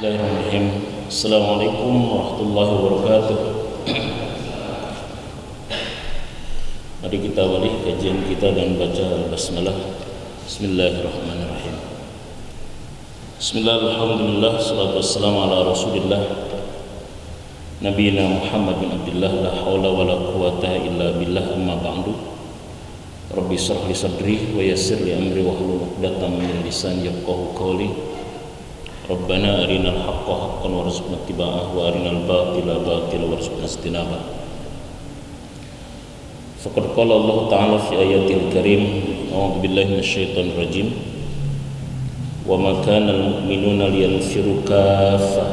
Bismillahirrahmanirrahim. Assalamualaikum warahmatullahi wabarakatuh. Mari kita awali kajian kita dan baca basmalah. Bismillahirrahmanirrahim. Bismillahirrahmanirrahim. Salatu wassalamu ala Rasulillah Nabiyina Muhammad bin Abdullah, la haula wala quwata illa billah, amma ba'du. Rabbi shrah li sadri wa yassir li amri wahlul 'uqdatam min lisani yafqahu qawli. Rabbana arinal haqqa haqqan warzuqna ittiba'ah wa arinal batila batilan warzuqna ijtinabah. Faqad qala Allah Ta'ala fi ayatil karim, a'udzu billahi minasyaitonir rajim. Wa ma kana al-mu'minuna liyanfiru kaffah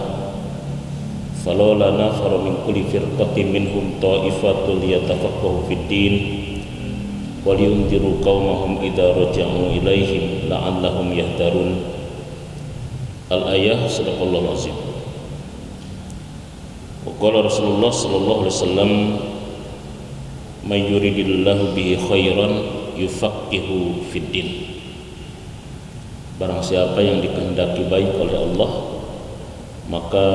falawla nafara min kulli firqatin minhum ta'ifatun liyatafaqahu fid-din wa liyunziru qaumahum idza raja'u ilaihim la'allahum yahdharun. Al-ayah, sadaqallahu azim. Wa qala Rasulullah sallallahu alaihi wasallam, may yuridillahu bihi khairan yufaqihu fid din. Barang siapa yang dikehendaki baik oleh Allah, maka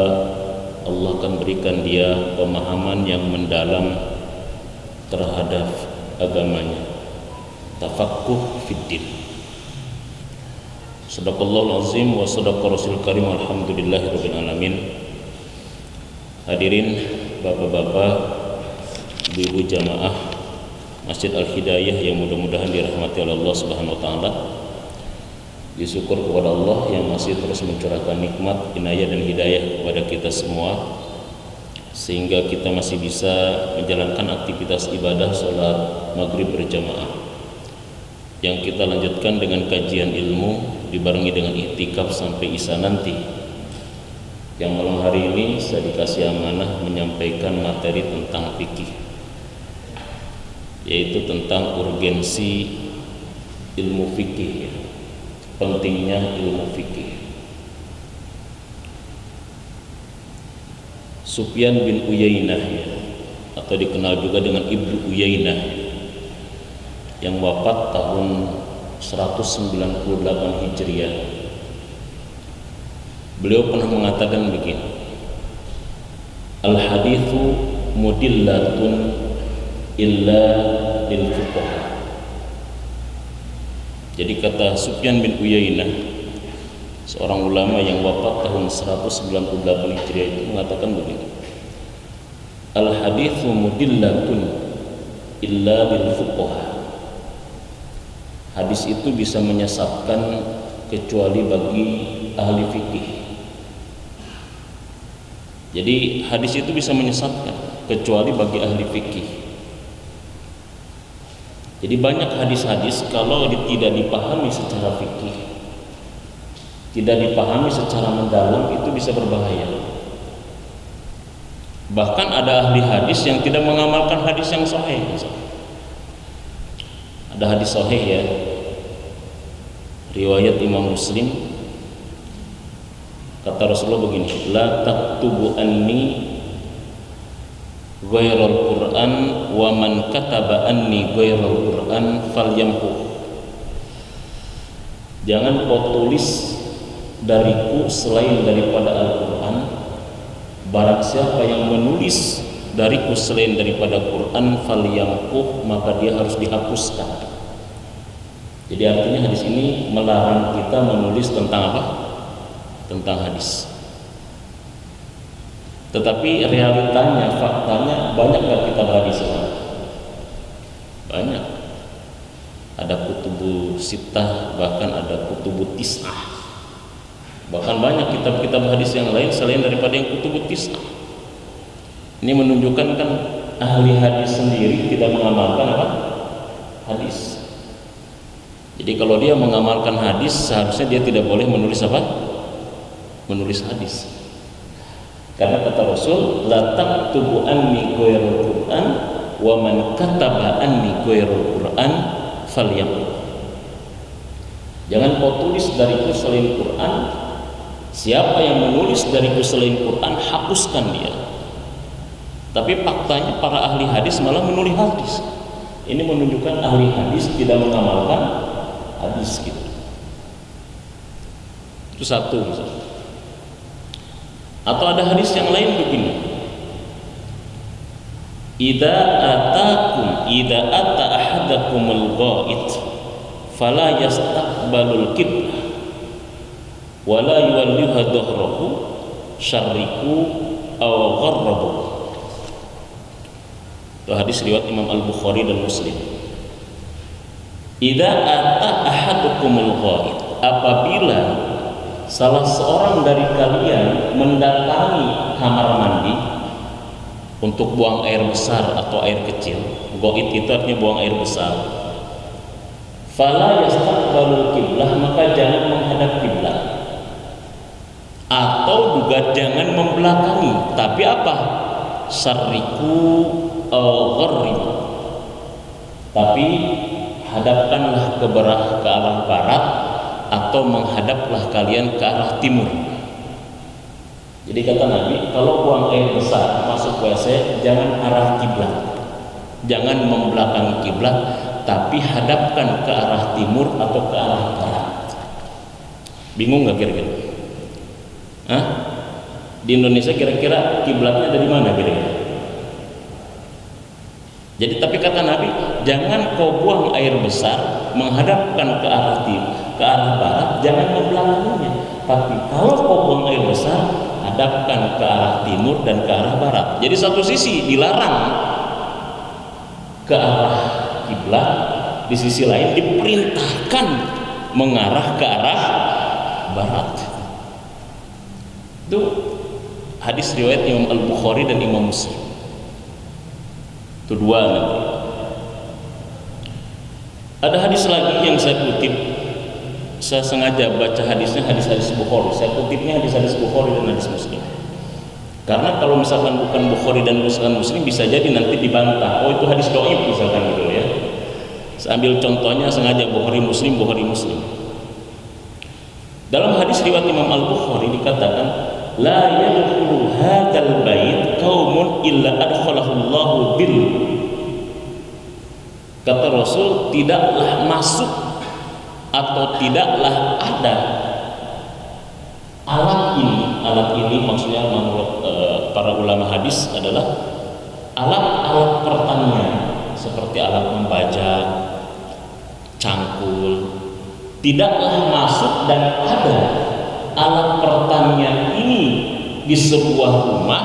Allah akan berikan dia pemahaman yang mendalam terhadap agamanya. Tafaqquh fid din. Sadaqallahul azim wa sadaqa rasul karim, alhamdulillahirabbil alamin. Hadirin bapak-bapak, ibu-ibu jamaah Masjid Al-Hidayah yang mudah-mudahan dirahmati oleh Allah Subhanahu wa taala. Disyukur kepada Allah yang masih terus mencurahkan nikmat, inayah dan hidayah kepada kita semua, sehingga kita masih bisa menjalankan aktivitas ibadah salat maghrib berjamaah, yang kita lanjutkan dengan kajian ilmu dibarengi dengan iktikaf sampai isya nanti. Yang malam hari ini saya dikasih amanah menyampaikan materi tentang fikih, yaitu tentang urgensi ilmu fikih, pentingnya ilmu fikih. Sufyan bin Uyainah, atau dikenal juga dengan Ibnu Uyainah, yang wafat tahun 198 Hijriah. Beliau pernah mengatakan begini, al-hadithu mudillatun illa lil fuqaha. Jadi kata Sufyan bin Uyainah, seorang ulama yang wafat tahun 198 Hijriah, itu mengatakan begini, al-hadithu mudillatun illa lil fuqaha. Hadis itu bisa menyesatkan kecuali bagi ahli fikih. Jadi hadis itu bisa menyesatkan kecuali bagi ahli fikih. Jadi banyak hadis-hadis kalau tidak dipahami secara fikih, tidak dipahami secara mendalam, itu bisa berbahaya. Bahkan ada ahli hadis yang tidak mengamalkan hadis yang sahih. Ada hadis sahih ya, riwayat Imam Muslim, kata Rasulullah begini, la taktubu anni ghairal Qur'an wa man kataba anni ghairal Qur'an falyamhu. Jangan kau tulis dariku selain daripada Al-Quran. Barang siapa yang menulis dariku selain daripada Quran falyamhu, maka dia harus dihapuskan. Jadi artinya hadis ini melarang kita menulis tentang apa? Tentang hadis. Tetapi realitanya, faktanya, banyak gak kitab hadis sekarang? Banyak. Ada kutubu sittah, bahkan ada kutubu tis'ah. Bahkan banyak kitab-kitab hadis yang lain selain daripada yang kutubu tis'ah. Ini menunjukkan kan ahli hadis sendiri tidak mengamalkan apa? Hadis. Jadi kalau dia mengamalkan hadis, seharusnya dia tidak boleh menulis apa? Menulis hadis. Karena kata Rasul, la taktubu anni ghairal Qur'an wa man kataba anni ghairal Qur'an falyamhu. Jangan kau tulis dariku selain Quran. Siapa yang menulis dariku selain Quran, hapuskan dia. Tapi faktanya para ahli hadis malah menulis hadis. Ini menunjukkan ahli hadis tidak mengamalkan hadis gitu. Itu satu misalnya. Atau ada hadis yang lain begini, idza ata ahadakumul ghaid fala yastaqbalul qiblah wa la yuwalliha dhahrahu syarriku aw gharrabu. Itu hadis riwayat Imam Al-Bukhari dan Muslim. Idza ata ahadukumul ghaid, apabila salah seorang dari kalian mendatangi kamar mandi untuk buang air besar atau air kecil, ghaid itu artinya buang air besar, fala yastaqbalul qiblah, maka jangan menghadap kiblat, atau juga jangan membelakangi, tapi apa? Syarriku gharribu, tapi hadapkanlah ke arah barat, atau menghadaplah kalian ke arah timur. Jadi kata Nabi, kalau buang air besar masuk WC, jangan arah kiblat, jangan membelakangi kiblat, tapi hadapkan ke arah timur atau ke arah barat. Bingung nggak kira-kira? Hah? Di Indonesia kira-kira kiblatnya dari mana kira-kira? Jadi tapi kata Nabi, jangan kau buang air besar menghadapkan ke arah timur, ke arah barat, jangan membelakanginya. Tapi kalau kau buang air besar, hadapkan ke arah timur dan ke arah barat. Jadi satu sisi dilarang ke arah kiblat, di sisi lain diperintahkan mengarah ke arah barat. Itu hadis riwayat Imam Al-Bukhari dan Imam Muslim. Itu dua nanti. Ada hadis lagi yang saya kutip, saya sengaja baca hadisnya hadis-hadis Bukhari, saya kutipnya hadis-hadis Bukhari dan hadis Muslim, karena kalau misalkan bukan Bukhari dan Muslim bisa jadi nanti dibantah, oh itu hadis dhaif misalkan gitu ya. Saya ambil contohnya sengaja Bukhari Muslim. Dalam hadis riwayat Imam Al-Bukhari dikatakan, la yadkhulu hadzal bait qaumun illa adkhalahu Allahu bil. Kata Rasul, tidaklah masuk atau tidaklah ada alat ini maksudnya menurut para ulama hadis adalah alat-alat pertanian seperti alat membajak, cangkul, tidaklah masuk dan ada alat pertanian ini di sebuah rumah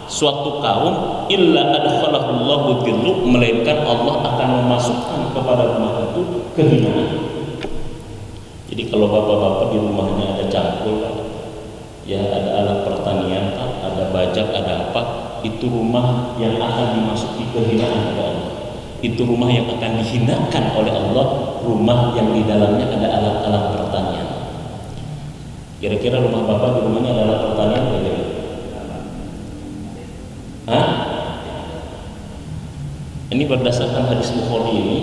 suatu kaum illa adkhalahu Allahu dhillu, melainkan Allah akan memasukkan kepada rumah itu kehinaan. Jadi kalau bapak-bapak di rumahnya ada cangkul, ya ada alat pertanian, ada bajak, ada apa, itu rumah yang akan dimasuki kehinaan oleh Allah. Itu rumah yang akan dihinakan oleh Allah, rumah yang di dalamnya ada alat-alat pertanian. Kira-kira rumah bapak di rumahnya ada alat pertanian bagaimana? Hah? Ini berdasarkan hadis Bukhari ini,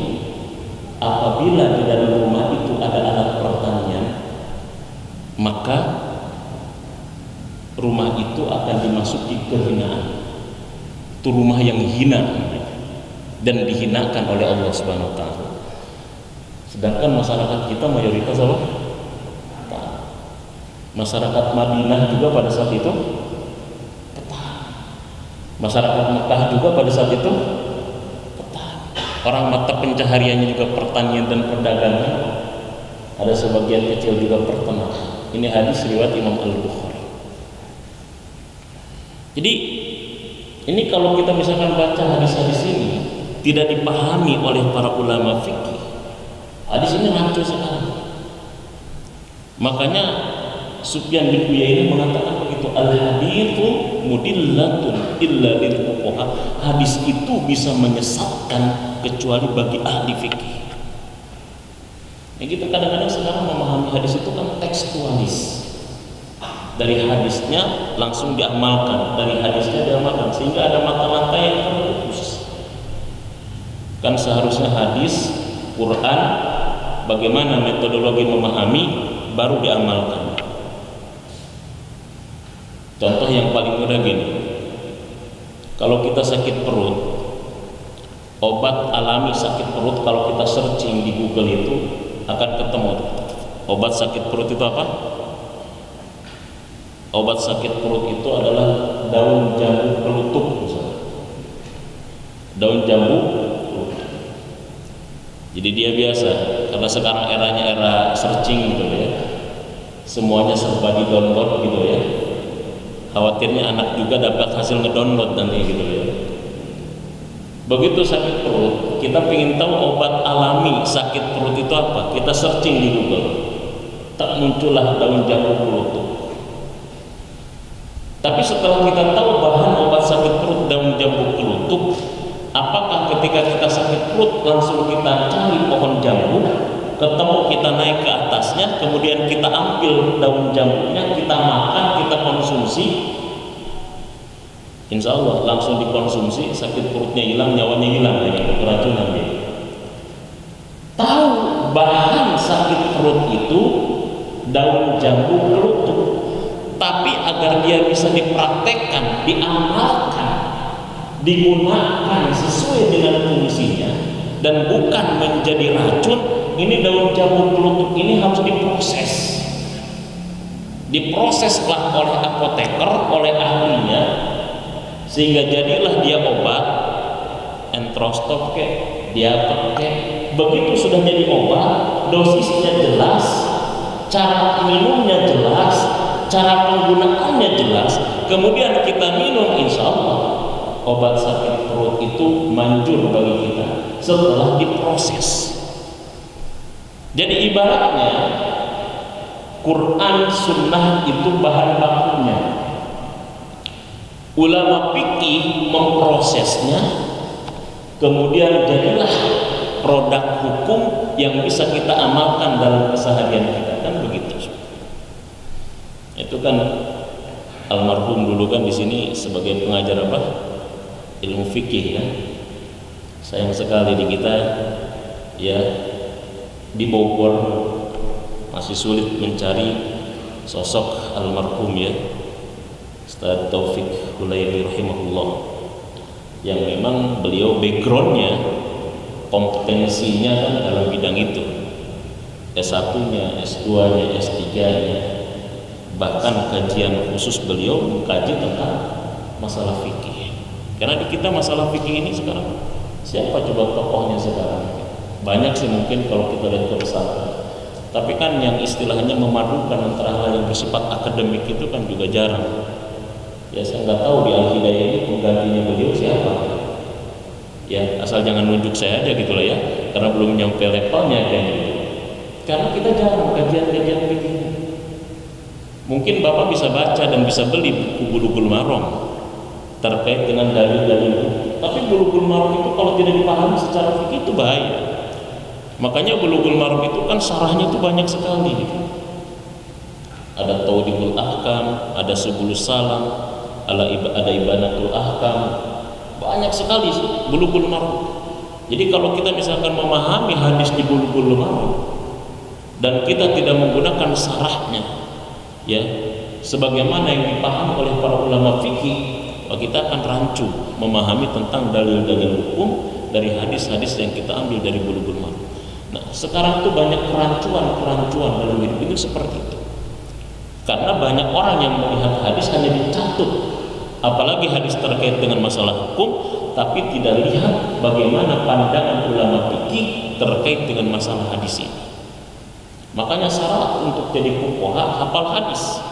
apabila di dalam rumah itu ada alat pertanian, maka rumah itu akan dimasuki kehinaan. Itu rumah yang hina dan dihinakan oleh Allah Subhanahu wa taala. Sedangkan masyarakat kita mayoritas apa? Masyarakat Madinah juga pada saat itu masyarakat Mekah juga pada saat itu orang mata pencahariannya juga pertanian dan perdagangan, ada sebagian kecil juga peternakan. Ini hadis riwayat Imam Al-Bukhari. Jadi ini kalau kita misalkan baca hadis-hadis ini tidak dipahami oleh para ulama fikih, hadis ini rancu sekali. Makanya Sufyan bin Uyainah mengatakan begitu, al-haditsu mudillatun illa lil fuqaha. Hadis itu bisa menyesatkan kecuali bagi ahli fikih. Ya gitu, kadang-kadang sekarang memahami hadis itu kan tekstualis. Dari hadisnya langsung diamalkan, dari hadisnya diamalkan, sehingga ada mata rantai yang terputus. Kan seharusnya hadis, Quran, bagaimana metodologi memahami baru diamalkan. Contoh yang paling mudah gini, kalau kita sakit perut, obat alami sakit perut, kalau kita searching di Google itu akan ketemu obat sakit perut itu apa? Obat sakit perut itu adalah daun jambu kelutuk misalnya. Daun jambu kelutuk. Jadi dia biasa, karena sekarang eranya era searching gitu ya. Semuanya serba di-download gitu ya. Khawatirnya anak juga dapat hasil ngedownload nanti gitu ya. Begitu sakit perut, kita ingin tahu obat alami sakit perut itu apa, kita searching di Google, tak muncullah daun jambu kelutuk. Tapi setelah kita tahu bahan obat sakit perut daun jambu kelutuk, apakah ketika kita sakit perut langsung kita cari pohon jambu, ketemu, kita naik ke atasnya, kemudian kita ambil daun jambunya, kita makan, kita konsumsi, insya Allah langsung dikonsumsi, sakit perutnya hilang, nyawanya hilang, hanya keracunan dia. Tahu bahan sakit perut itu daun jambu kelutuk, tapi agar dia bisa dipraktekkan, diamalkan, digunakan sesuai dengan fungsinya dan bukan menjadi racun, ini daun jambu kelutuk ini harus diproses. Diproseslah oleh apoteker, oleh ahlinya, sehingga jadilah dia obat entrostop diapet begitu sudah jadi obat, dosisnya jelas, cara minumnya jelas, cara penggunaannya jelas, kemudian kita minum, insya Allah obat sakit perut itu manjur bagi kita setelah diproses. Jadi ibaratnya Quran Sunnah itu bahan bakunya, ulama fikih memprosesnya, kemudian jadilah produk hukum yang bisa kita amalkan dalam keseharian kita, kan begitu. Itu kan almarhum dulu kan di sini sebagai pengajar apa? Ilmu fikih ya. Sayang sekali di kita ya di Bogor masih sulit mencari sosok almarhum ya Ustaz Taufik Hulaili rahimahullah, yang memang beliau backgroundnya, kompetensinya kan dalam bidang itu, S1-nya, S2-nya, S3-nya, bahkan kajian khusus beliau mengkaji tentang masalah fikih. Karena di kita masalah fikih ini sekarang siapa coba tokohnya sekarang? Banyak sih mungkin kalau kita lihat ke pesantren, tapi kan yang istilahnya memadukan antara hal yang bersifat akademik itu kan juga jarang. Ya saya nggak tahu di Al-Hidayah ini penggantinya beliau siapa. Ya asal jangan nunjuk saya aja gitu lah ya, karena belum nyampe levelnya kayak gitu. Karena kita jarang kajian-kajian begini. Mungkin Bapak bisa baca dan bisa beli buku Bulughul Maram terkait dengan dalil-dalil, tapi Bulughul Maram itu kalau tidak dipahami secara fikih itu bahaya. Makanya Bulughul Maram itu kan syarahnya itu banyak sekali gitu. Ada Tawdihul Ahkam, ada Subulus Salam, ada Ibanatul Ahkam, banyak sekali Bulughul Maram. Jadi kalau kita misalkan memahami hadis di Bulughul Maram dan kita tidak menggunakan syarahnya ya sebagaimana yang dipahami oleh para ulama fikih, kita akan rancu memahami tentang dalil-dalil hukum dari hadis-hadis yang kita ambil dari Bulughul Maram. Nah, sekarang tuh banyak kerancuan dalam hidup itu seperti itu. Karena banyak orang yang melihat hadis hanya dicatut, apalagi hadis terkait dengan masalah hukum, tapi tidak lihat bagaimana pandangan ulama fikih terkait dengan masalah hadis ini. Makanya syarat untuk jadi fuqaha hafal hadis.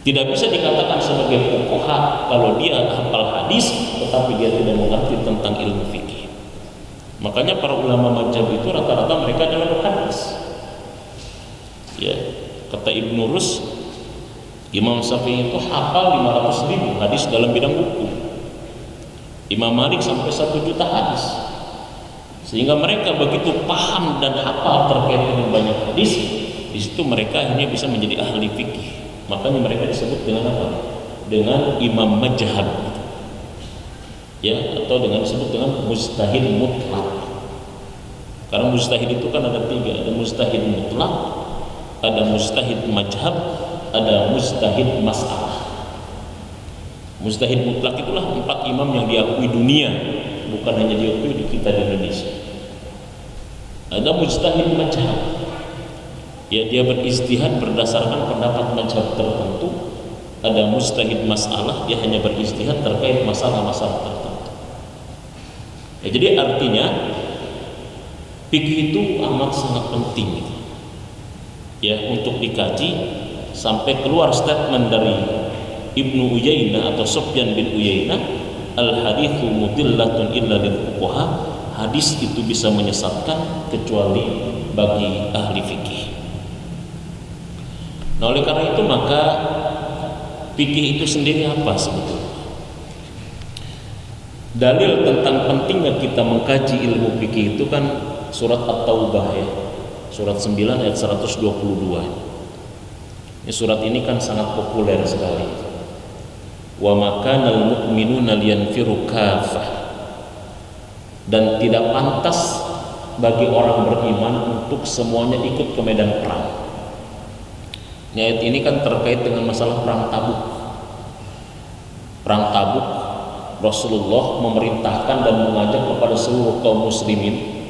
Tidak bisa dikatakan sebagai fuqaha kalau dia hafal hadis tetapi dia tidak mengerti tentang ilmu fikih. Makanya para ulama mazhab itu rata-rata mereka adalah hadis. Ya, kata Ibnu Rus, Imam Syafi'i itu hafal 500.000 hadis dalam bidang hukum. Imam Malik sampai 1 juta hadis. Sehingga mereka begitu paham dan hafal terkait dengan banyak hadis, di situ mereka akhirnya bisa menjadi ahli fikih. Makanya mereka disebut dengan apa? Dengan imam mazhab, ya, atau dengan disebut dengan mujtahid mutlak. Karena mujtahid itu kan ada 3, ada mujtahid mutlak, ada mujtahid mazhab, ada mujtahid mas'alah. Mujtahid mutlak itulah 4 imam yang diakui dunia, bukan hanya diakui di kita di Indonesia. Ada mujtahid mazhab. Ya dia berijtihad berdasarkan pendapat mazhab tertentu, ada mujtahid masalah, dia hanya berijtihad terkait masalah-masalah tertentu. Ya, jadi artinya fikih itu amat sangat penting gitu. Ya, untuk dikaji sampai keluar statement dari Ibnu Uyainah atau Sufyan bin Uyainah, al haditsu mudillatun illa lil fuqaha, hadis itu bisa menyesatkan kecuali bagi ahli fikih. Nah, oleh karena itu maka fikih itu sendiri apa sebetulnya? Dalil tentang pentingnya kita mengkaji ilmu fikih itu kan surat At-Taubah ya, surat 9 ayat 122. Ini surat ini kan sangat populer sekali. Wa makanal mu'minuna liyanfiru kafah, dan tidak pantas bagi orang beriman untuk semuanya ikut ke medan perang. Ayat ini kan terkait dengan masalah perang Tabuk. Perang Tabuk, Rasulullah memerintahkan dan mengajak kepada seluruh kaum muslimin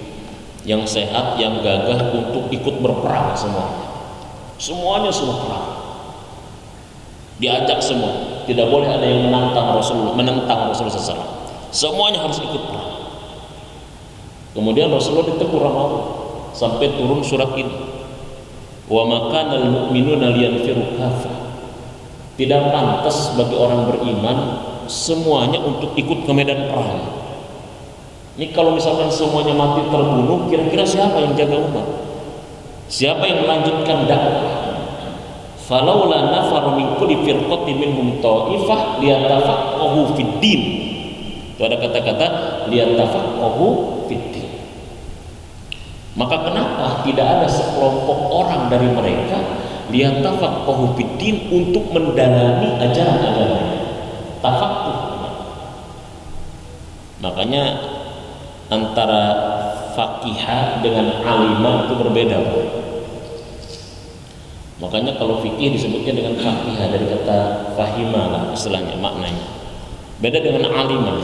yang sehat, yang gagah untuk ikut berperang semuanya semua perang. Diajak semua, tidak boleh ada yang menentang Rasulullah SAW. Semuanya harus ikut perang. Kemudian Rasulullah ditegur sama Allah sampai turun surat ini. Wa makanal mu'minuna liyanfiru kafah. Tidak pantas bagi orang beriman semuanya untuk ikut ke medan perang. Ini kalau misalkan semuanya mati terbunuh, kira-kira siapa yang jaga umat? Siapa yang melanjutkan dakwah? Falaula nafaru min kulli firqatin minhum ta'ifah liyatafaqahu fid din. Itu ada kata-kata liyatafaqahu fid din. Maka kenapa tidak ada sekelompok orang dari mereka liyatafaqahu fid din untuk mendalami ajaran agama? Tafaqquh. Makanya antara faqihah dengan alimah itu berbeda. Makanya kalau fikih disebutnya dengan faqihah dari kata fahimah lah istilahnya, maknanya. Beda dengan alimah.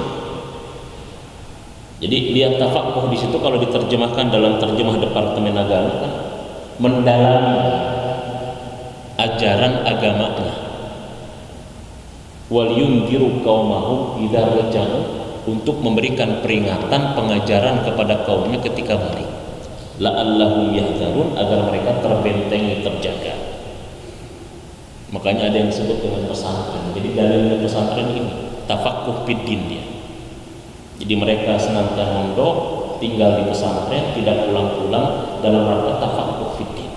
Jadi lihat tafaqquh di situ kalau diterjemahkan dalam terjemah Departemen Agama kan mendalami ajaran agamanya. Wal yundiru qaumahum idza raja'u, untuk memberikan peringatan pengajaran kepada kaumnya ketika balik. La'allahum yahdharun, agar mereka terbentengi, terjaga. Makanya ada yang disebut dengan pesantren. Jadi dalilnya pesantren ini tafaqquh fiddin dia. Jadi mereka senantiasa mondok, tinggal di pesantren, tidak pulang-pulang dalam rangka tafaqquh fiddin.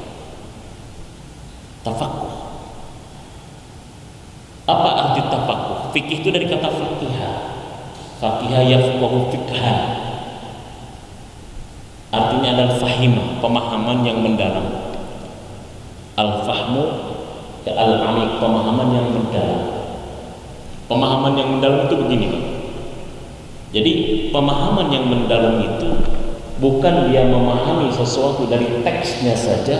Tafaqquh. Apa arti tafaqquh? Fikih itu dari kata faqihah. Faqihah yafqahu fiqhan. Artinya adalah fahimah, pemahaman yang mendalam. Al-fahmu al-amiq, pemahaman yang mendalam. Pemahaman yang mendalam itu begini, Pak. Jadi pemahaman yang mendalam itu bukan dia memahami sesuatu dari teksnya saja,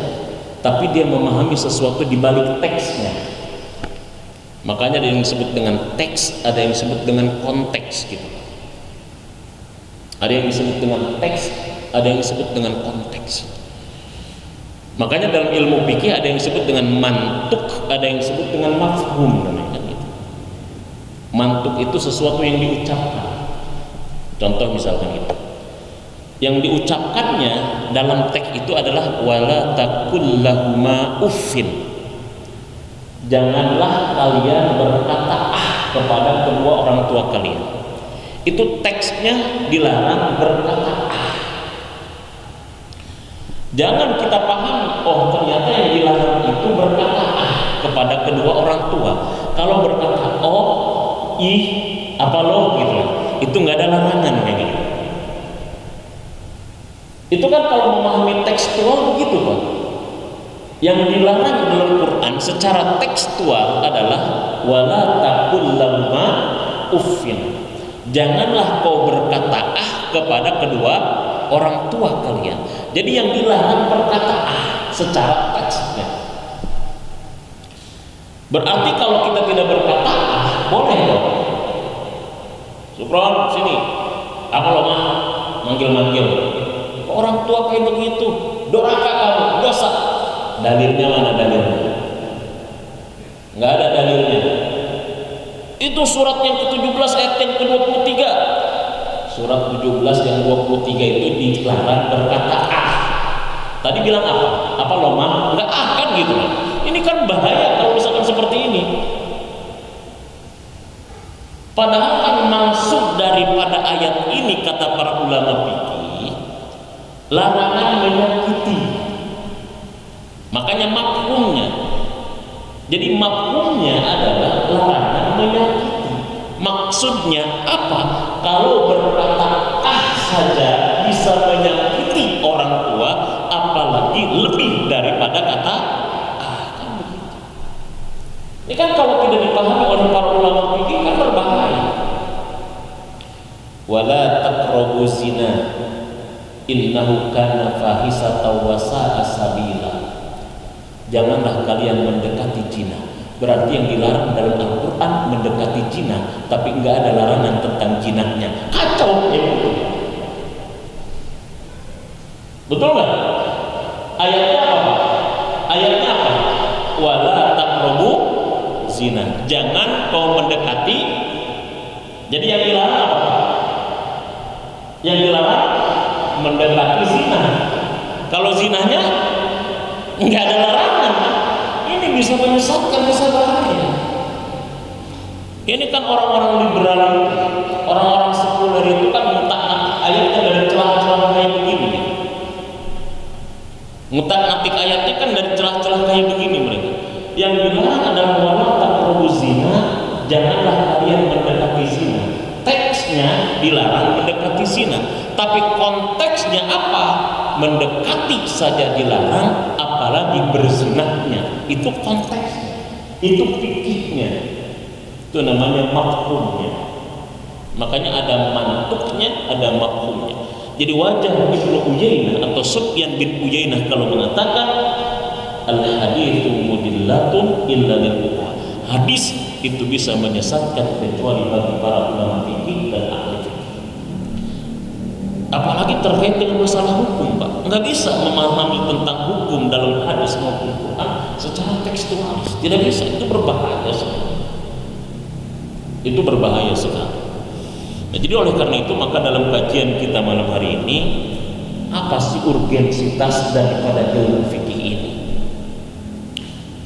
tapi dia memahami sesuatu di balik teksnya. Makanya ada yang disebut dengan teks, ada yang disebut dengan konteks gitu. Ada yang disebut dengan teks, ada yang disebut dengan konteks. Makanya dalam ilmu fikih ada yang disebut dengan mantuk, ada yang disebut dengan mafhum namanya gitu. Mantuk itu sesuatu yang diucapkan. Contoh misalkan itu. Yang diucapkannya dalam teks itu adalah wala taqul lahuma uffin. Janganlah kalian berkata kepada kedua orang tua kalian. Itu teksnya dilarang berkata Jangan kita paham, oh ternyata yang dilarang itu berkata kepada kedua orang tua. Kalau berkata oh, ih, apa loh gitu, itu nggak ada larangan kayak gitu. Itu kan kalau memahami tekstual begitu, Pak. Yang dilarang dalam Quran secara tekstual adalah wala taqul lahuma uffin. Janganlah kau berkata kepada kedua orang tua kalian. Jadi yang dilarang berkata secara teksnya. Berarti kalau kita tidak berkata boleh dong. Supron sini. Apa lo manggil-manggil. Orang tua kayak begitu, durhaka kamu, dosa. Dalilnya mana dalilnya? Nggak ada dalilnya. Itu surat yang ke-17 ayat yang ke-23. Surat 17 yang 23 itu dilarang berkata ah. Tadi bilang apa? Apa lomah? Enggak ah kan gitu. Ini kan bahaya kalau misalkan seperti ini. Padahal kan maksud daripada ayat ini kata para ulama fikih larangan menyakiti. Makanya mafhumnya. Jadi mafhumnya adalah larangan menyakiti. Maksudnya apa? Kalau berkata ah saja bisa menyakiti orang tua, apalagi lebih daripada kata ah, kan begitu. Ini kan kalau tidak dipahami oleh para ulama fikih kan berbahaya. Wala taqrabu zina innahu kana fahisatan wa sa'a sabila. Janganlah kalian mendekati zina. Berarti yang dilarang dalam Al-Quran mendekati zina, tapi enggak ada larangan tentang zinanya. Kacau ya betul. Betul nggak? Ayatnya apa? Ayatnya apa? Wala taqrabu zina. Jangan kau mendekati. Jadi yang dilarang apa? Yang dilarang mendekati zina. Kalau zinanya enggak ada larangan. Ini bisa menyesatkan, bisa bahaya. Ini kan orang-orang liberal, orang-orang sekuler itu kan ngutak-ngatik ayatnya dari celah-celah kayak begini. Ngutak-ngatik ayatnya kan dari celah-celah kayak begini mereka. Yang dilarang adalah wala taqrabu zina, janganlah kalian mendekati zina. Teksnya dilarang mendekati zina, tapi konteksnya apa? Mendekati saja dilarang, apalagi berzinahnya. Itu konteksnya, itu fikihnya, itu namanya mafhumnya. Makanya ada mantuknya, ada mafhumnya. Jadi wajar Ibnu Uyainah atau Sufyan bin Uyainah kalau mengatakan al-haditsu mudillatun illa lil fuqaha. Hadis itu bisa menyesatkan kecuali bagi para ulama fikih dan ahli fikih. Apalagi terkait dengan masalah hukum, Pak. Nggak bisa memahami tentang hukum dalam hadis maupun Quran secara tekstualis. Tidak bisa, itu berbahaya sekali. Itu berbahaya sekali. Nah, jadi oleh karena itu maka dalam kajian kita malam hari ini, apa sih urgensitas daripada ilmu fikih ini?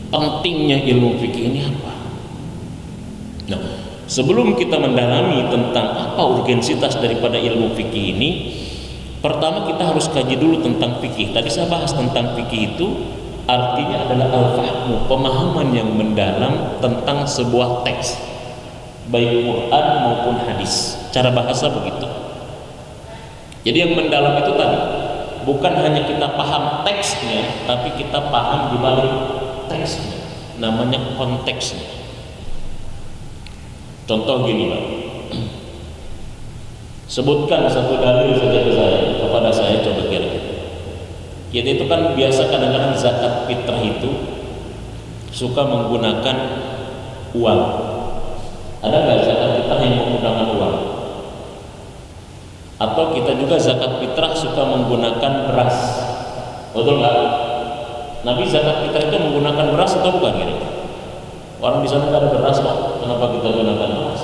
Pentingnya ilmu fikih ini apa? Nah, sebelum kita mendalami tentang apa urgensitas daripada ilmu fikih ini, pertama kita harus kaji dulu tentang fikih. Tadi saya bahas tentang fikih itu artinya adalah al-fahmu, pemahaman yang mendalam tentang sebuah teks, baik Quran maupun hadis. Cara bahasa begitu. Jadi yang mendalam itu tadi bukan hanya kita paham teksnya, tapi kita paham di balik teksnya. Namanya konteksnya. Contoh gini, Pak. Sebutkan satu dalil saja ke saya, kepada saya, coba kira-kira. Kita itu kan biasa kadang-kadang zakat fitrah itu suka menggunakan uang. Ada nggak zakat fitrah yang menggunakan uang? Atau kita juga zakat fitrah suka menggunakan beras? Betul nggak? Nabi zakat fitrah itu menggunakan beras atau bukan kira-kira? Orang di sana nggak ada beras, Pak. Kenapa kita gunakan beras?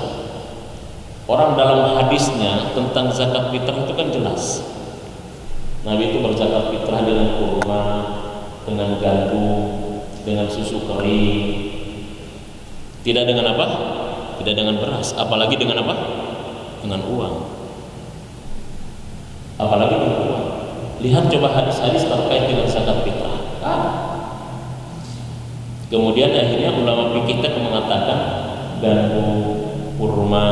Orang dalam hadisnya tentang zakat fitrah itu kan jelas. Nabi itu berzakat fitrah dengan kurma, dengan gandum, dengan susu kering. Tidak dengan apa? Tidak dengan beras. Apalagi dengan apa? Dengan uang. Apalagi dengan uang. Lihat coba hadis-hadis terkait dengan zakat fitrah. Kemudian akhirnya ulama fikih mengatakan gandum, kurma,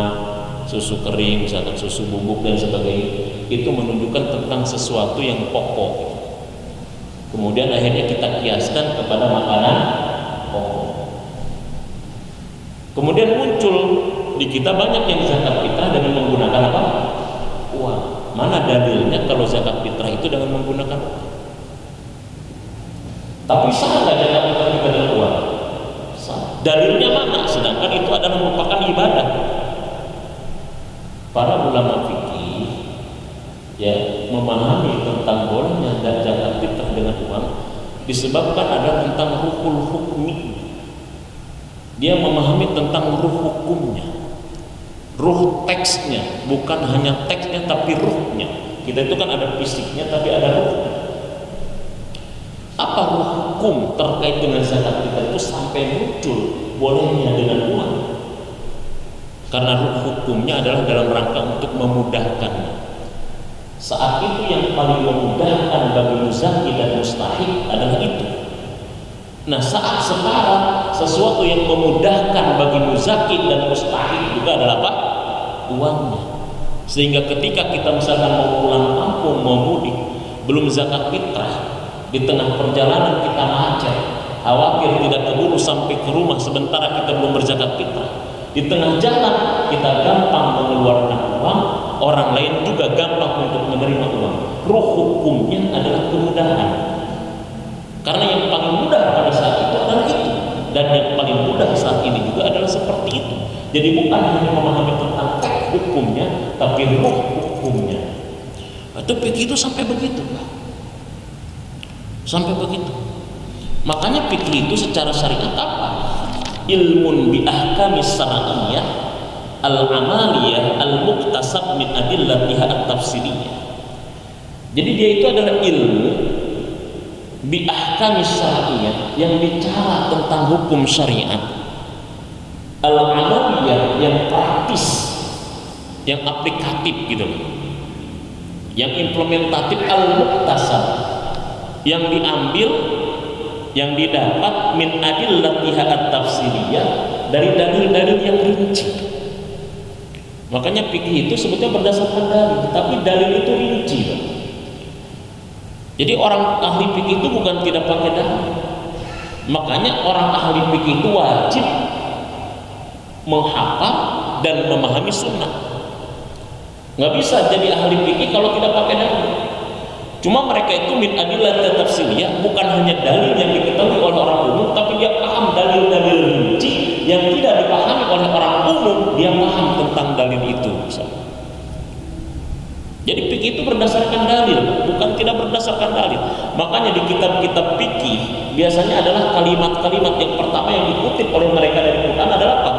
susu kering, misalkan susu bubuk dan sebagainya, itu menunjukkan tentang sesuatu yang pokok. Kemudian akhirnya kita kiaskan kepada makanan pokok. Kemudian muncul di kita banyak yang zakat fitrah dengan menggunakan apa? Uang. Mana dalilnya kalau zakat fitrah itu dengan menggunakan uang? Tapi sah nggak zakat fitrah kita dengan uang? Sah. Dalilnya mana? Sedangkan itu adalah merupakan ibadah. Para ulama fikih ya memahami tentang bolehnya zakat fitrah dengan uang disebabkan ada tentang ruhul hukmi. Dia memahami tentang ruh hukumnya, ruh teksnya, bukan hanya teksnya tapi ruhnya. Kita itu kan ada fisiknya tapi ada ruhnya. Apa ruh hukum terkait dengan zakat kita itu sampai muncul bolehnya dengan uang? Karena ruh hukumnya adalah dalam rangka untuk memudahkan. Saat itu yang paling memudahkan bagi muzaki dan mustahik adalah itu. Nah, saat sekarang sesuatu yang memudahkan bagi muzaki dan mustahik juga adalah apa? Uangnya. Sehingga ketika kita misalkan mau pulang kampung, mau mudik, belum zakat fitrah, di tengah perjalanan kita macet, khawatir tidak keburu sampai ke rumah sementara kita belum berzakat fitrah. Di tengah jalan kita gampang mengeluarkan uang, orang lain juga gampang untuk menerima uang. Ruh hukumnya adalah kemudahan. Karena yang paling mudah pada saat itu adalah itu, dan yang paling mudah saat ini juga adalah seperti itu. Jadi bukan hanya memahami tentang teks hukumnya, tapi ruh hukumnya. Itu begitu sampai begitu, Pak. Sampai begitu. Makanya fikih itu secara syariat apa? Ilmun bi ahkamis syar'iyyah al-amaliyah al-muktasab min adillatiha at-tafsiriyah. Jadi dia itu adalah ilmu bi ahkamis syar'iyyah yang bicara tentang hukum syariat, al-amaliyah yang praktis, yang aplikatif gitu loh, yang implementatif, al-muktasab yang diambil, yang didapat min adillatiha at-tafsiriyah, dari dalil-dalil yang rinci. Makanya fikih itu sebetulnya berdasarkan dalil, tapi dalil itu rinci. Jadi orang ahli fikih itu bukan tidak pakai dalil. Makanya orang ahli fikih itu wajib menghafal dan memahami sunnah. Nggak bisa jadi ahli fikih kalau tidak pakai dalil. Cuma mereka itu min adillah tafsiriyah, bukan hanya dalil yang diketahui oleh orang umum, tapi dia paham dalil-dalil rinci yang tidak dipahami oleh orang umum. Dia paham tentang dalil itu. Jadi fikih itu berdasarkan dalil, bukan tidak berdasarkan dalil. Makanya di kitab-kitab fikih biasanya adalah kalimat-kalimat yang pertama yang dikutip oleh mereka dari Quran adalah apa?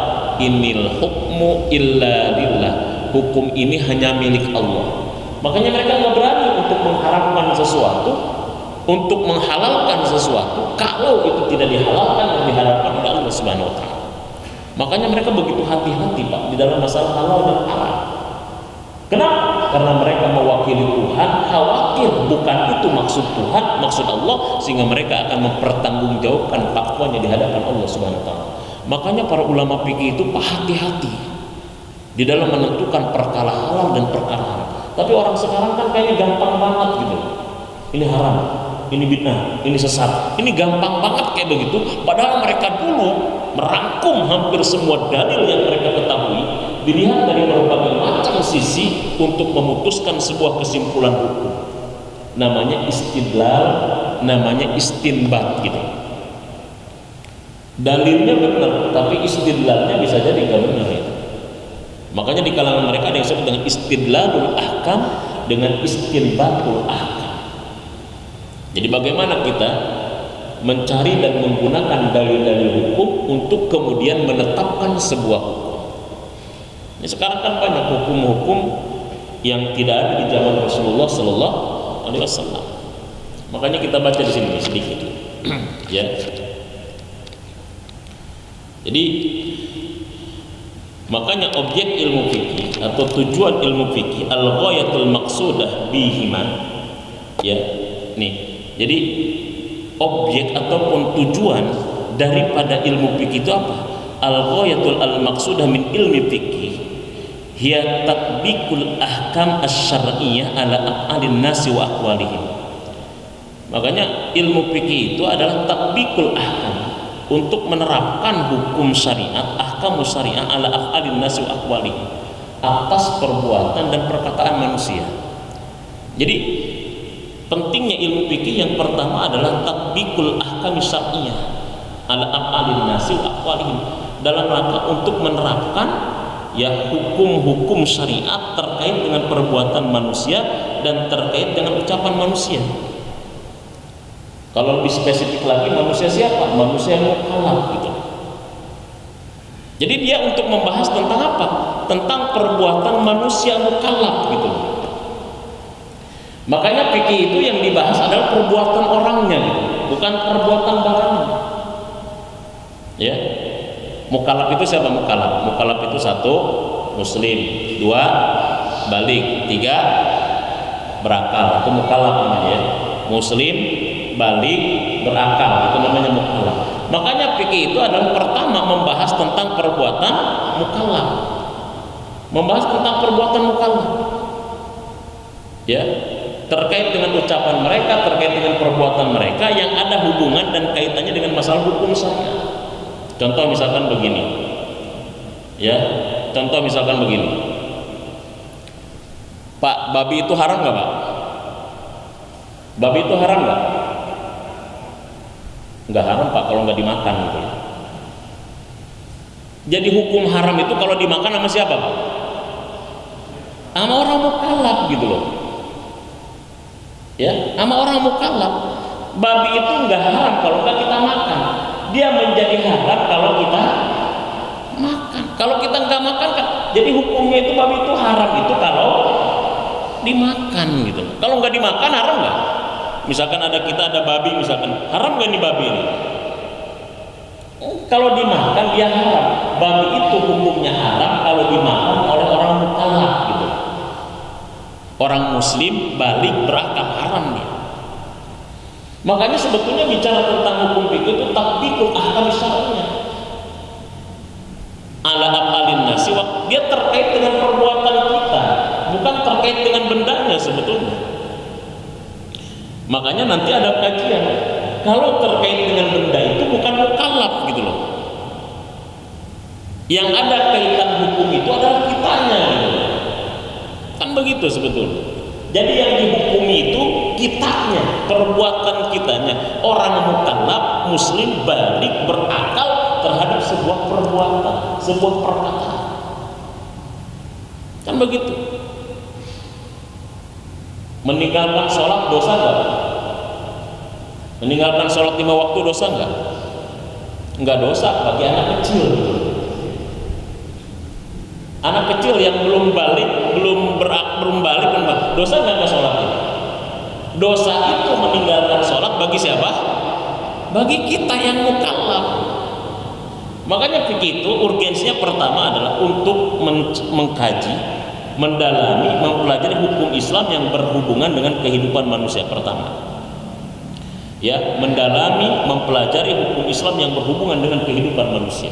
Inil hukmu illa lillah. Hukum ini hanya milik Allah. Makanya mereka nggak berani untuk mengharamkan sesuatu, untuk menghalalkan sesuatu kalau itu tidak dihalalkan dan diharamkan oleh Allah Subhanahu wa taala. Makanya mereka begitu hati-hati, Pak, di dalam masalah halal dan haram. Kenapa? Karena mereka mewakili Tuhan, khawatir bukan itu maksud Tuhan, maksud Allah, sehingga mereka akan mempertanggungjawabkan fatwanya di hadapan Allah Subhanahu wa taala. Makanya para ulama fikih itu hati-hati di dalam menentukan perkara halal dan perkara haram. Tapi orang sekarang kan kayaknya gampang banget gitu. Ini haram, ini bid'ah, ini sesat. Ini gampang banget kayak begitu. Padahal mereka dulu merangkum hampir semua dalil yang mereka ketahui, dilihat dari berbagai macam sisi untuk memutuskan sebuah kesimpulan hukum. Namanya istidlal, namanya istinbat gitu. Dalilnya benar, tapi istidlalnya bisa jadi nggak benar itu. Makanya di kalangan mereka ada yang disebut dengan istidlalul ahkam dengan istinbatul ahkam. Jadi bagaimana kita mencari dan menggunakan dalil-dalil hukum untuk kemudian menetapkan sebuah hukum. Ini sekarang kan banyak hukum-hukum yang tidak ada di zaman Rasulullah Sallallahu Alaihi Wasallam. Makanya kita baca di sini sedikit, ya. Jadi makanya objek ilmu fikih atau tujuan ilmu fikih al-ghayatul maqsudah bihima, ya, nih. Jadi objek ataupun tujuan daripada ilmu fikih itu apa? Al-ghayatul al-maqsudah min ilmi fikih hiya tatbiqul ahkam asy-syar'iyyah ala af'alin nasi wa aqwalihim. Makanya ilmu fikih itu adalah tatbiqul ahkam, untuk menerapkan hukum syariat, ahkam syariat ala af'alin nasi wa aqwalihim, atas perbuatan dan perkataan manusia. Jadi pentingnya ilmu fikih yang pertama adalah tatbiqul ahkam syar'iyyah ala af'alin nasi wa aqwalihim, dalam rangka untuk menerapkan ya hukum-hukum syariat terkait dengan perbuatan manusia dan terkait dengan ucapan manusia. Kalau lebih spesifik lagi, manusia siapa? Manusia yang mukallaf gitu. Jadi dia untuk membahas tentang apa? Tentang perbuatan manusia mukallaf gitu. Makanya fikih itu yang dibahas adalah perbuatan orangnya gitu, bukan perbuatan barangnya. Ya. Mukallaf itu siapa mukallaf? Mukallaf itu satu, muslim, dua, balik, tiga, berakal. Itu mukallaf namanya ya. Muslim, balik, berakal, itu namanya mukallaf. Makanya fikih itu adalah pertama membahas tentang perbuatan mukallaf. Membahas tentang perbuatan mukallaf. Ya, terkait dengan ucapan mereka, terkait dengan perbuatan mereka yang ada hubungan dan kaitannya dengan masalah hukum syariat. Contoh misalkan begini. Ya, contoh misalkan begini. Pak, babi itu haram nggak, Pak? Babi itu haram nggak? Nggak haram, Pak, kalau nggak dimakan gitu. Jadi hukum haram itu kalau dimakan sama siapa, Pak? Sama orang mukallaf gitu loh. Ya, sama orang mukallaf. Babi itu nggak haram kalau nggak kita makan. Dia menjadi haram kalau kita makan. Kalau kita nggak makan kan, jadi hukumnya itu babi itu haram itu kalau dimakan gitu. Kalau nggak dimakan haram nggak? Misalkan kita ada babi misalkan, haram nggak nih babi ini? Kalau dimakan dia haram. Babi itu hukumnya haram kalau dimakan oleh orang mukallaf gitu. Orang muslim balik berakal, haram dia. Makanya sebetulnya bicara tentang hukum fikih itu tatbiqul ahkam syar'iyyah ala afalin nasi, dia terkait dengan perbuatan kita, bukan terkait dengan bendanya sebetulnya. Makanya nanti ada kajian kalau terkait dengan benda itu bukan mukallaf gitu loh. Yang ada kaitan hukum itu adalah kitanya gitu. Kan begitu sebetulnya. Jadi yang dihukumi itu kitanya, perbuatan kitanya. Orang mukallaf muslim balik berakal terhadap sebuah perbuatan, sebuah perkataan. Kan begitu. Meninggalkan sholat dosa enggak? Meninggalkan sholat 5 waktu dosa enggak? Enggak dosa bagi anak kecil. Anak kecil yang belum balik, belum balik, dosa enggak sholat itu? Dosa itu meninggalkan sholat bagi siapa? Bagi kita yang mukallaf. Makanya fikih itu urgensinya pertama adalah untuk mengkaji, mendalami, mempelajari hukum Islam yang berhubungan dengan kehidupan manusia pertama. Ya, mendalami, mempelajari hukum Islam yang berhubungan dengan kehidupan manusia.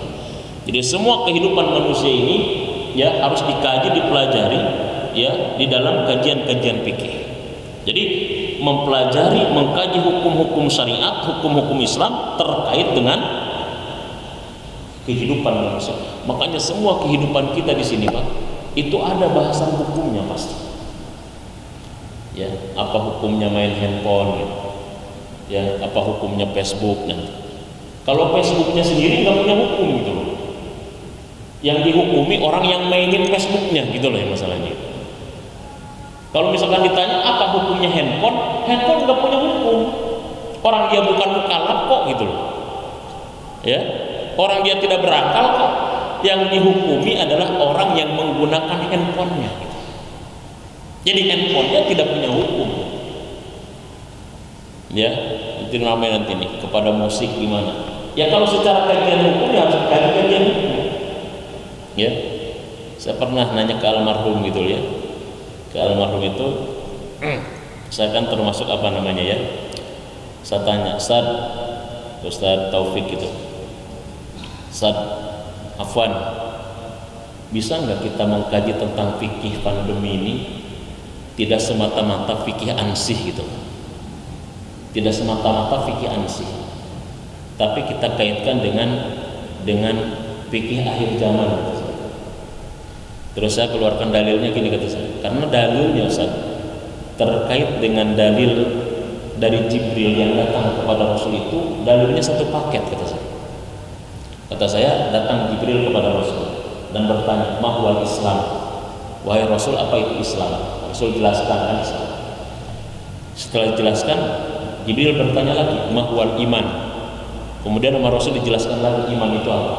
Jadi semua kehidupan manusia ini ya harus dikaji, dipelajari ya di dalam kajian-kajian fikih. Jadi mempelajari, mengkaji hukum-hukum syariat, hukum-hukum Islam terkait dengan kehidupan manusia. Makanya semua kehidupan kita di sini, Pak, itu ada bahasan hukumnya pasti. Ya, apa hukumnya main handphone gitu. Ya, apa hukumnya Facebook nanti. Kalau Facebooknya sendiri nggak punya hukum gitu loh. Yang dihukumi orang yang mainin Facebooknya gitu loh ya masalahnya. Kalau misalkan ditanya apa hukumnya handphone, handphone nggak punya hukum. Orang dia bukan mukallaf kok gitu loh. Ya, orang dia tidak berakal kok. Yang dihukumi adalah orang yang menggunakan handphonenya. Jadi handphonenya tidak punya hukum. Ya, itu namanya nanti nih kepada musik gimana? Ya kalau secara kajian hukum ya harus kajian hukum. Ya, saya pernah nanya ke almarhum gitu ya. Ke almarhum itu, saya kan termasuk apa namanya ya? Saya tanya, Ustaz Taufik gitu. Ustaz Afwan, bisa nggak kita mengkaji tentang fikih pandemi ini tidak semata-mata fikih ansih gitu? Tidak semata-mata fikih ansih, tapi kita kaitkan dengan fikih akhir zaman gitu. Terus saya keluarkan dalilnya gini kata saya, karena dalilnya Ustaz terkait dengan dalil dari Jibril yang datang kepada Rasul itu dalilnya satu paket kata saya. Kata saya datang Jibril kepada Rasul dan bertanya, "Mahwal Islam?" Wahai Rasul, apa itu Islam? Rasul jelaskan Islam. Setelah dijelaskan, Jibril bertanya lagi, mahwal iman. Kemudian sama Rasul dijelaskan lagi iman itu apa.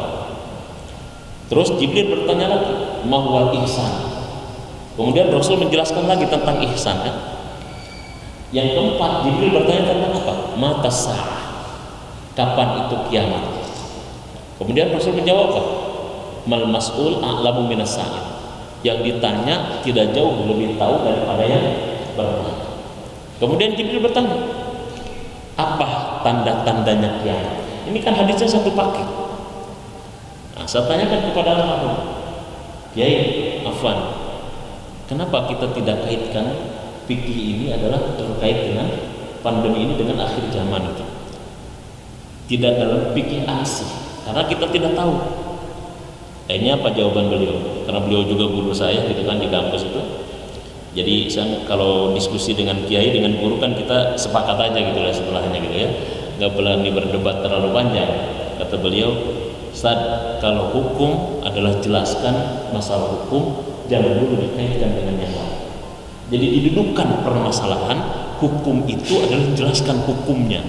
Terus Jibril bertanya lagi, mahwal ihsan. Kemudian Rasul menjelaskan lagi tentang ihsan kan. Yang keempat, Jibril bertanya tentang apa? Mata sa'ah. Kapan itu kiamat? Kemudian Rasul menjawab apa? Mal mas'ul a'lamu minas sa'il. Yang ditanya tidak jauh lebih tahu daripada yang bertanya. Kemudian Jibril bertanya, apa tanda-tandanya kiamat? Ini kan hadisnya satu paket. Nah, saya tanyakan kepada almarhum Kiai Afwan, kenapa kita tidak kaitkan fikih ini adalah terkait dengan pandemi ini dengan akhir zaman itu? Tidak dalam fikih ansih, karena kita tidak tahu. Ini apa jawaban beliau? Karena beliau juga guru saya gitu kan di kampus itu. Jadi kalau diskusi dengan kiai dengan guru kan kita sepakat aja gitu lah setelahnya gitu ya. Nggak berani berdebat terlalu panjang. Kata beliau, Ustaz, kalau hukum adalah jelaskan masalah hukum, jangan dulu dikaitkan dengan yang lain. Jadi didudukkan permasalahan hukum itu adalah jelaskan hukumnya.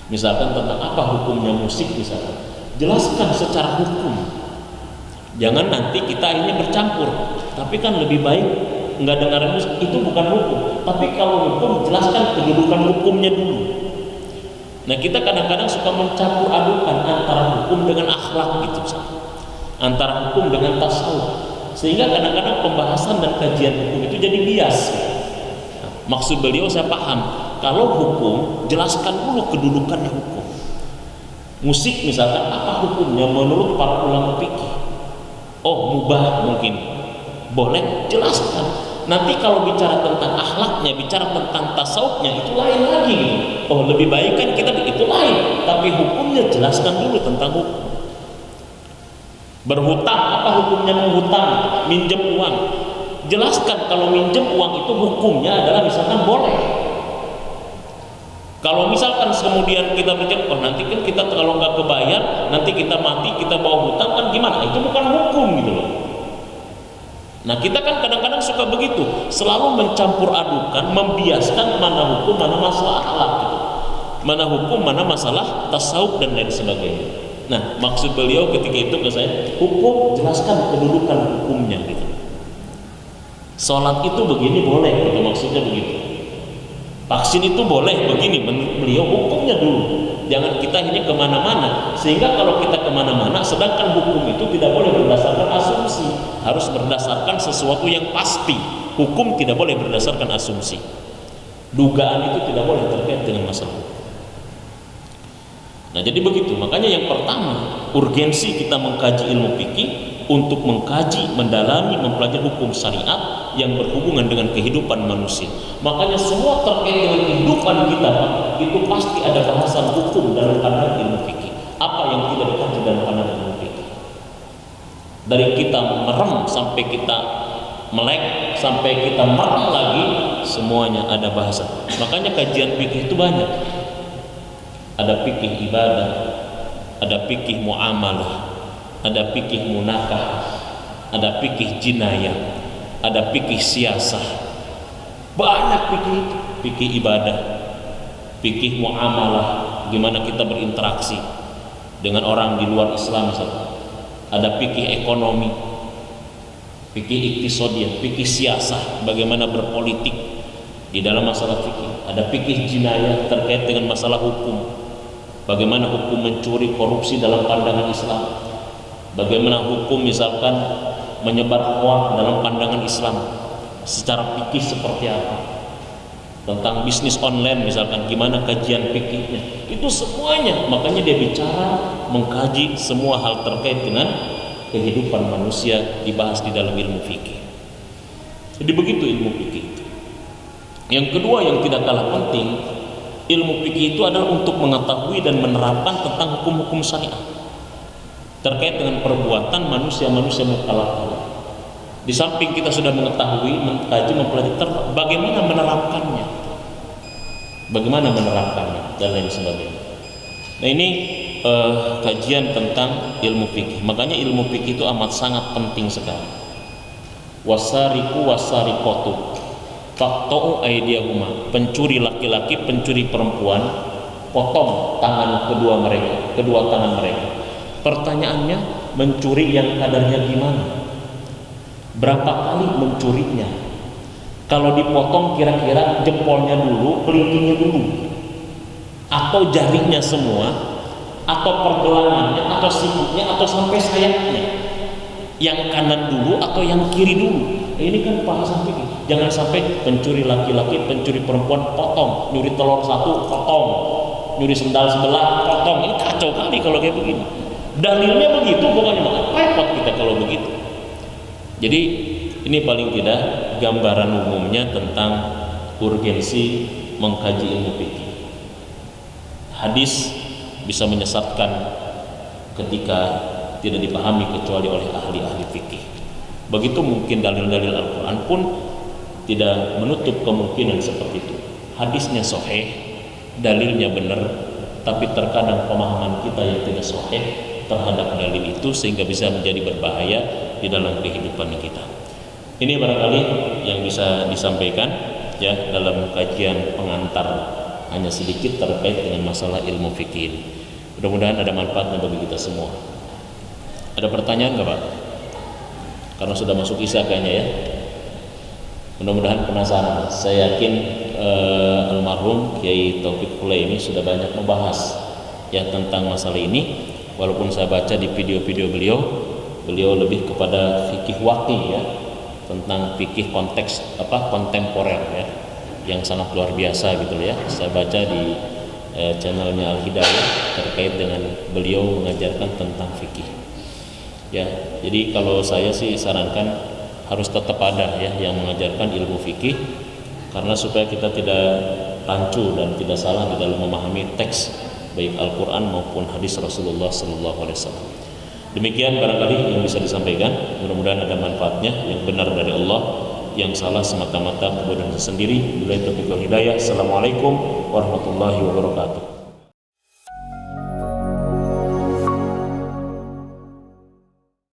Misalkan tentang apa hukumnya musik misalkan, jelaskan secara hukum. Jangan nanti kita akhirnya bercampur. Tapi kan lebih baik nggak dengar musik, itu bukan hukum. Tapi kalau hukum jelaskan kedudukan hukumnya dulu. Nah kita kadang-kadang suka mencampur adukan antara hukum dengan akhlak gitu, antara hukum dengan tasawuf, sehingga kadang-kadang pembahasan dan kajian hukum itu jadi bias. Nah, maksud beliau saya paham, kalau hukum jelaskan dulu kedudukannya hukum. Musik misalkan apa hukumnya menurut para ulama fikih? Oh mubah mungkin, boleh, jelaskan. Nanti kalau bicara tentang akhlaknya, bicara tentang tasawufnya itu lain lagi gitu. Oh lebih baik kan kita itu lain, tapi hukumnya jelaskan dulu tentang hukum. Berhutang, apa hukumnya menghutang, minjem uang, jelaskan kalau minjem uang itu hukumnya adalah misalkan boleh. Kalau misalkan kemudian kita bercakap, oh nanti kan kita kalau nggak kebayar, nanti kita mati, kita bawa hutang kan gimana? Itu bukan hukum gitu loh. Nah kita kan kadang-kadang suka begitu, selalu mencampur adukan, membiaskan mana hukum, mana masalah akhlak gitu. Mana hukum, mana masalah tasawuf dan lain sebagainya. Nah maksud beliau ketika itu ke saya, hukum jelaskan kedudukan hukumnya gitu. Sholat itu begini boleh gitu, maksudnya begitu. Vaksin itu boleh begini, menurut beliau hukumnya dulu. Jangan kita ini kemana-mana, sehingga kalau kita kemana-mana, sedangkan hukum itu tidak boleh berdasarkan asumsi, harus berdasarkan sesuatu yang pasti. Hukum tidak boleh berdasarkan asumsi. Dugaan itu tidak boleh terkait dengan masalah hukum. Nah jadi begitu, makanya yang pertama urgensi kita mengkaji ilmu fikih untuk mengkaji, mendalami, mempelajari hukum syariat yang berhubungan dengan kehidupan manusia. Makanya semua terkait dengan kehidupan kita itu pasti ada bahasan hukum dalam pandangan ilmu fikih. Apa yang tidak dikaji dalam pandangan ilmu fikih? Dari kita merem sampai kita melek sampai kita merem lagi, semuanya ada bahasan. Makanya kajian fikih itu banyak. Ada fikih ibadah, ada fikih muamalah, ada fikih munakah, ada fikih jinayah, ada fikih siasah. Banyak fikih itu, fikih ibadah, fikih muamalah, gimana kita berinteraksi dengan orang di luar Islam misalnya. Ada fikih ekonomi, fikih iktisadiyah, fikih siasah, bagaimana berpolitik di dalam masalah fikih. Ada fikih jinayah terkait dengan masalah hukum. Bagaimana hukum mencuri, korupsi dalam pandangan Islam. Bagaimana hukum misalkan menyebar hoax dalam pandangan Islam. Secara fikih seperti apa. Tentang bisnis online misalkan, gimana kajian fikihnya. Itu semuanya, makanya dia bicara, mengkaji semua hal terkait dengan kehidupan manusia dibahas di dalam ilmu fikih. Jadi begitu ilmu fikih. Yang kedua yang tidak kalah penting, ilmu fikih itu adalah untuk mengetahui dan menerapkan tentang hukum-hukum syariat terkait dengan perbuatan manusia-manusia mukallaf. Di samping kita sudah mengetahui, mengkaji, mempelajari bagaimana menerapkannya, dan lain sebagainya. Nah ini kajian tentang ilmu fikih. Makanya ilmu fikih itu amat sangat penting sekali. Wasariku wasarikotu, faqta'u aydiyahuma, pencuri laki-laki, pencuri perempuan, potong tangan kedua tangan mereka. Pertanyaannya, mencuri yang kadarnya gimana? Berapa kali mencurinya? Kalau dipotong kira-kira jempolnya dulu, kelingkingnya dulu, atau jarinya semua, atau pergelangannya, atau sikutnya, atau sampai sayapnya? Yang kanan dulu atau yang kiri dulu? Ini kan bahasan fikih. Jangan sampai pencuri laki-laki, pencuri perempuan potong, nyuri telur satu potong, nyuri sendal sebelah potong. Ini kacau kali kalau kayak begini. Dalilnya begitu, pokoknya repot kita kalau begitu. Jadi ini paling tidak gambaran umumnya tentang urgensi mengkaji ilmu fikih. Hadis bisa menyesatkan ketika tidak dipahami kecuali oleh ahli-ahli fikih. Begitu mungkin dalil-dalil Al-Quran pun tidak menutup kemungkinan seperti itu. Hadisnya sahih, dalilnya benar, tapi terkadang pemahaman kita yang tidak sahih terhadap dalil itu sehingga bisa menjadi berbahaya di dalam kehidupan kita. Ini barangkali yang bisa disampaikan ya dalam kajian pengantar hanya sedikit terkait dengan masalah ilmu fikih ini. Mudah-mudahan ada manfaatnya bagi kita semua. Ada pertanyaan nggak Pak? Karena sudah masuk isya kayaknya ya. Mudah-mudahan penasaran. Saya yakin almarhum Kiai Taufik Hulaimi sudah banyak membahas ya tentang masalah ini. Walaupun saya baca di video-video beliau lebih kepada fikih waqi ya, tentang fikih konteks kontemporer ya, yang sangat luar biasa gitu ya. Saya baca di channelnya Al Hidayah terkait dengan beliau mengajarkan tentang fikih. Ya, jadi kalau saya sih sarankan harus tetap ada ya yang mengajarkan ilmu fikih, karena supaya kita tidak rancu dan tidak salah di dalam memahami teks baik Al-Quran maupun hadis Rasulullah SAW. Demikian barangkali yang bisa disampaikan. Mudah-mudahan ada manfaatnya. Yang benar dari Allah, yang salah semata-mata kebodohan sendiri. Billahi taufiq wal hidayah. Assalamualaikum warahmatullahi wabarakatuh.